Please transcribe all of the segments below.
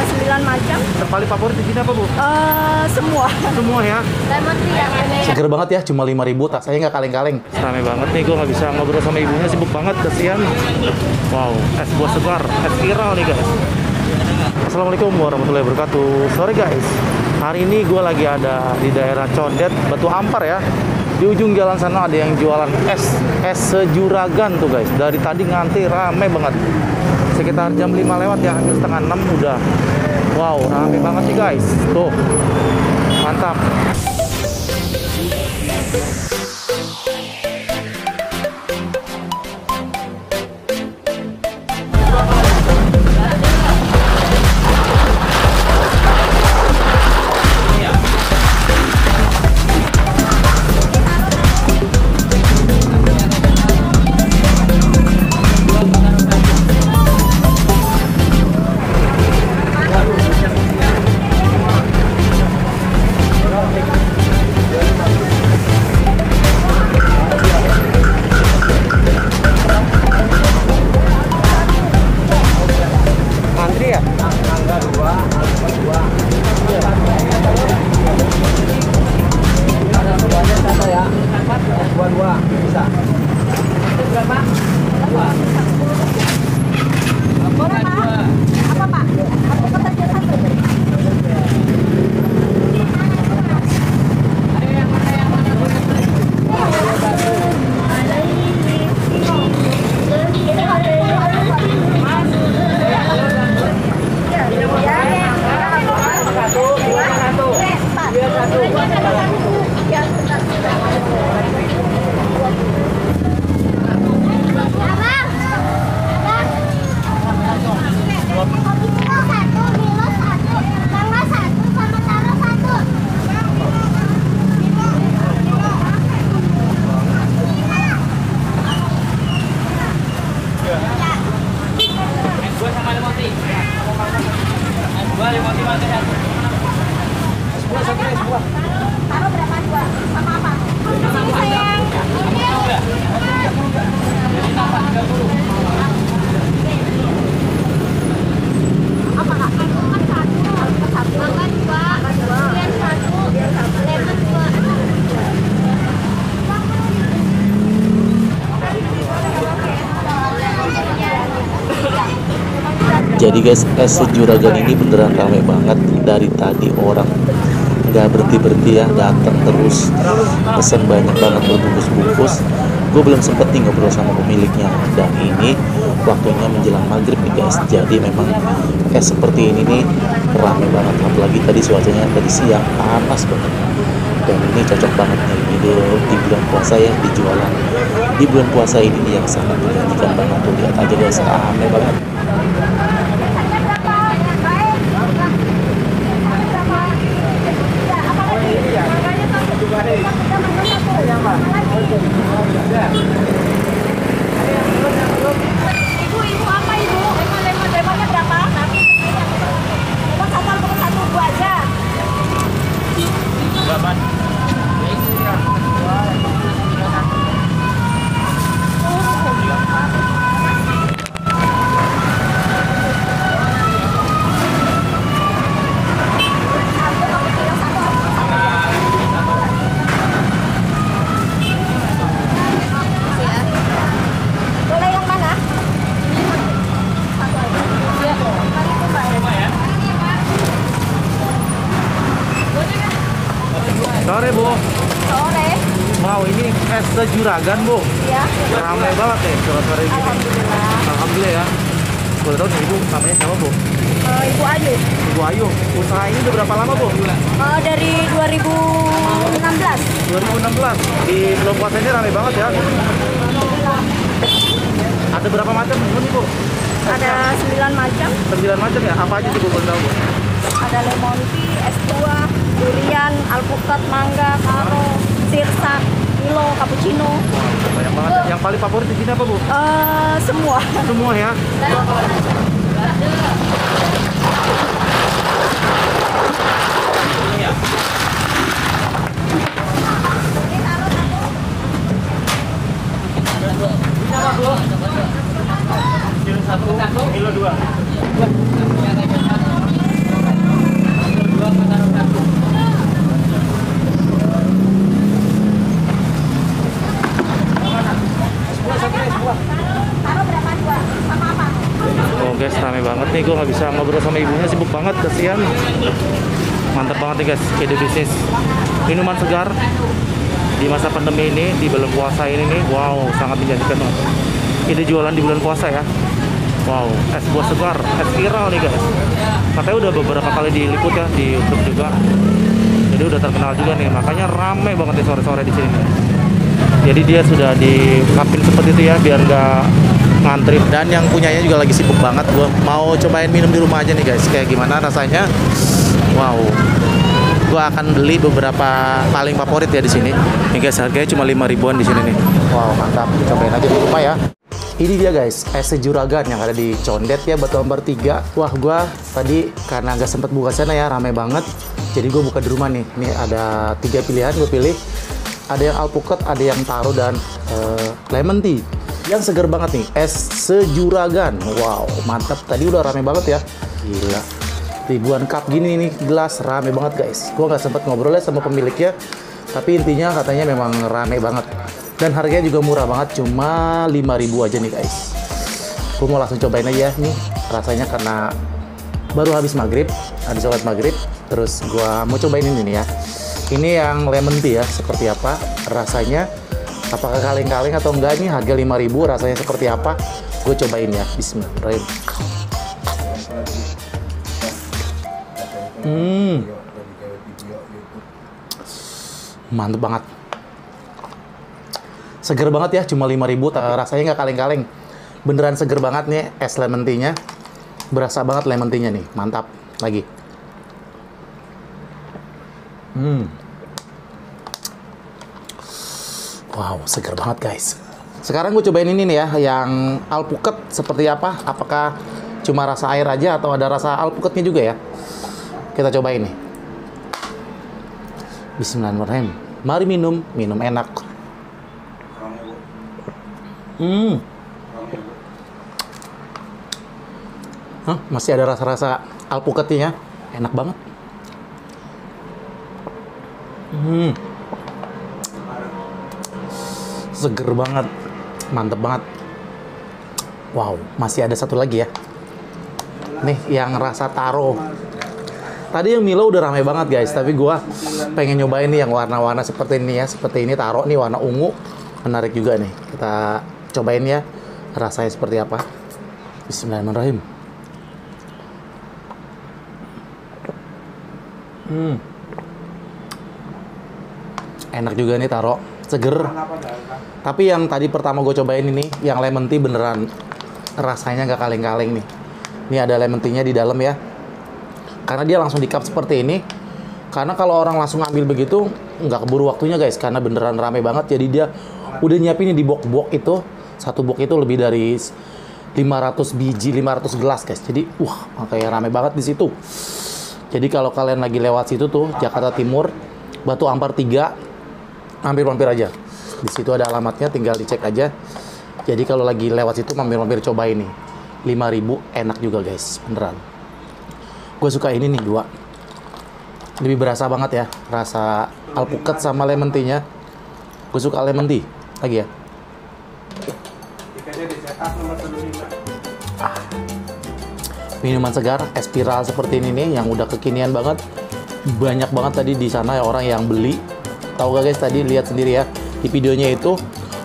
9 macam. Yang paling favorit di sini apa, Bu? Semua. Semua ya? Lemon tea yang ini. Seger banget ya, cuma 5.000, tak saya nggak kaleng-kaleng. Rame banget nih, gue nggak bisa ngobrol sama ibunya, sibuk banget, kasihan. Wow, es buah segar, es viral nih guys. Assalamualaikum warahmatullahi wabarakatuh. Sorry guys, hari ini gue lagi ada di daerah Condet, Batu Ampar ya. Di ujung jalan sana ada yang jualan es sejuragan tuh guys. Dari tadi ngantri rame banget. Sekitar jam 5 lewat ya, hampir setengah 6 udah. Wow, rame banget nih guys. Tuh, mantap. Taruh berapa dua? Sama apa? Sama sayang. Apa kak? Kan satu. Makan dua. Biar satu. Lemon dua. Jadi guys, es sejuragan ini beneran rame banget. Dari tadi orang nggak berhenti-berhenti ya, datang terus, pesen banyak banget berbungkus-bungkus. Gue belum sempet nih ngobrol sama pemiliknya. Dan ini waktunya menjelang maghrib nih guys. Jadi memang es seperti ini nih rame banget. Apalagi tadi cuacanya tadi siang panas banget. Dan ini cocok banget nih di bulan puasa ya, dijualan di bulan puasa ini nih yang sangat menjanjikan banget. Tuh lihat aja guys, rame banget. Ibu apa ibu? Lemonnya berapa? Lemon satu dua aja. Berapa? Boleh yang mana? Sore Bu. Sore. Wow, ini es sejuragan Bu. Iya. Ramai banget ya sore-sore gini. Alhamdulillah. Alhamdulillah ya. Boleh tahu nih Ibu namanya siapa Bu? Ibu Ayu. Ibu Ayu. Usaha ini udah berapa lama Bu? Dari 2016. 2016. Di bulan puasa ini ramai banget ya. Ada berapa macam Bu nih Bu? Ada 9 macam. 9 macam ya? Apa aja sih Bu boleh tahu Bu? Ada lemon tea, es buah, durian, alpukat, mangga, karo, sirsak, Milo, cappuccino. Banyak banget. Yang paling favorit di sini apa Bu? Semua. Semua ya. Kilo 2. ngobrol sama ibunya, sibuk banget, kasihan. Mantap banget nih guys, ide bisnis minuman segar di masa pandemi ini, di bulan puasa ini nih. Wow, sangat menjanjikan banget. Ide jualan di bulan puasa ya. Wow, es buah segar, es viral nih guys. Katanya udah beberapa kali diliput ya di YouTube juga. Jadi udah terkenal juga nih, makanya rame banget nih sore-sore di sini nih. Jadi dia sudah dikapin seperti itu ya, biar nggak ngantri. Dan yang punyanya juga lagi sibuk banget. Gua mau cobain minum di rumah aja nih guys, kayak gimana rasanya. Wow, gua akan beli beberapa paling favorit ya di sini. Nih guys, harganya cuma 5 ribuan di sini nih. Wow, mantap. Cobain aja di rumah ya. Ini dia guys, es sejuragan yang ada di Condet ya, Batu Ampar 3. Wah, gua tadi karena nggak sempet buka sana ya, rame banget. Jadi gue buka di rumah nih. Ini ada 3 pilihan, gue pilih. Ada yang alpukat, ada yang taro, dan lemon tea. Yang seger banget nih, es sejuragan. Wow, mantap. Tadi udah rame banget ya. Gila. Ribuan cup gini nih, gelas. Rame banget guys. Gue nggak sempet ngobrol ya sama pemiliknya. Tapi intinya katanya memang rame banget. Dan harganya juga murah banget, cuma 5 ribu aja nih guys. Gue mau langsung cobain aja nih. Rasanya karena baru habis maghrib, habis sholat maghrib. Terus gue mau cobain ini nih ya. Ini yang lemon tea ya, seperti apa rasanya. Apakah kaleng-kaleng atau enggak, ini harga 5 ribu, rasanya seperti apa. Gue cobain ya, bismillahirrahmanirrahim. Mantep banget. Seger banget ya, cuma 5 ribu, tapi rasanya nggak kaleng-kaleng. Beneran seger banget nih es lemon tea-nya. Berasa banget lemon tea-nya nih, mantap. Lagi. Wow, seger banget guys. Sekarang gue cobain ini nih ya, yang alpukat seperti apa. Apakah cuma rasa air aja atau ada rasa alpukatnya juga ya? Kita cobain nih. Bismillahirrahmanirrahim. Mari minum enak. Masih ada rasa-rasa alpukatnya, enak banget. Seger banget, mantep banget. Wow, masih ada satu lagi ya. Nih, yang rasa taro. Tadi yang Milo udah rame banget guys, tapi gua pengen nyobain nih yang warna-warna seperti ini ya. Seperti ini taro nih, warna ungu. Menarik juga nih. Kita cobain ya, rasanya seperti apa. Bismillahirrahmanirrahim. Enak juga nih taro, seger. Tapi yang tadi pertama gue cobain ini, yang lemon tea beneran rasanya nggak kaleng-kaleng nih. Ini ada lemon tea-nya di dalam ya. Karena dia langsung di cup seperti ini. Karena kalau orang langsung ambil begitu, nggak keburu waktunya guys. Karena beneran rame banget, jadi dia udah nyiapin di box-box itu. Satu box itu lebih dari 500 biji, 500 gelas guys. Jadi kayak rame banget di situ. Jadi kalau kalian lagi lewat situ tuh, Jakarta Timur, Batu Ampar 3, mampir-mampir aja. Di situ ada alamatnya, tinggal dicek aja. Jadi kalau lagi lewat situ, mampir-mampir coba ini. 5 ribu, enak juga guys, beneran. Gue suka ini nih, 2. Lebih berasa banget ya, rasa alpukat sama lemon tea-nya. Gue suka lemon tea, lagi ya. Minuman segar, es spiral seperti ini nih, yang udah kekinian banget. Banyak banget tadi di sana ya orang yang beli. Tahu gak guys, tadi lihat sendiri ya di videonya itu,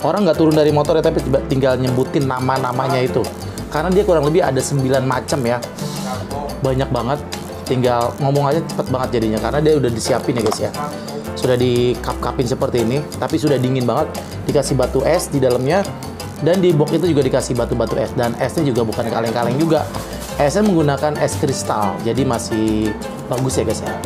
orang nggak turun dari motor ya, tapi tinggal nyebutin nama-namanya itu. Karena dia kurang lebih ada 9 macam ya. Banyak banget, tinggal ngomong aja cepet banget jadinya. Karena dia udah disiapin ya guys ya. Sudah di cup-cupin seperti ini, tapi sudah dingin banget. Dikasih batu es di dalamnya. Dan di box itu juga dikasih batu-batu es. Dan esnya juga bukan kaleng-kaleng juga. Esnya menggunakan es kristal, jadi masih bagus ya guys ya.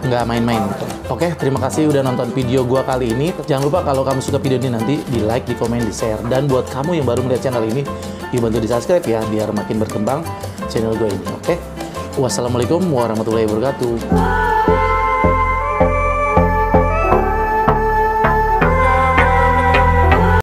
Nggak main-main. Oke, terima kasih udah nonton video gua kali ini. Jangan lupa kalau kamu suka video ini nanti di like, di komen, di share. Dan buat kamu yang baru melihat channel ini, dibantu di subscribe ya, biar makin berkembang channel gue ini. Oke, wassalamualaikum warahmatullahi wabarakatuh.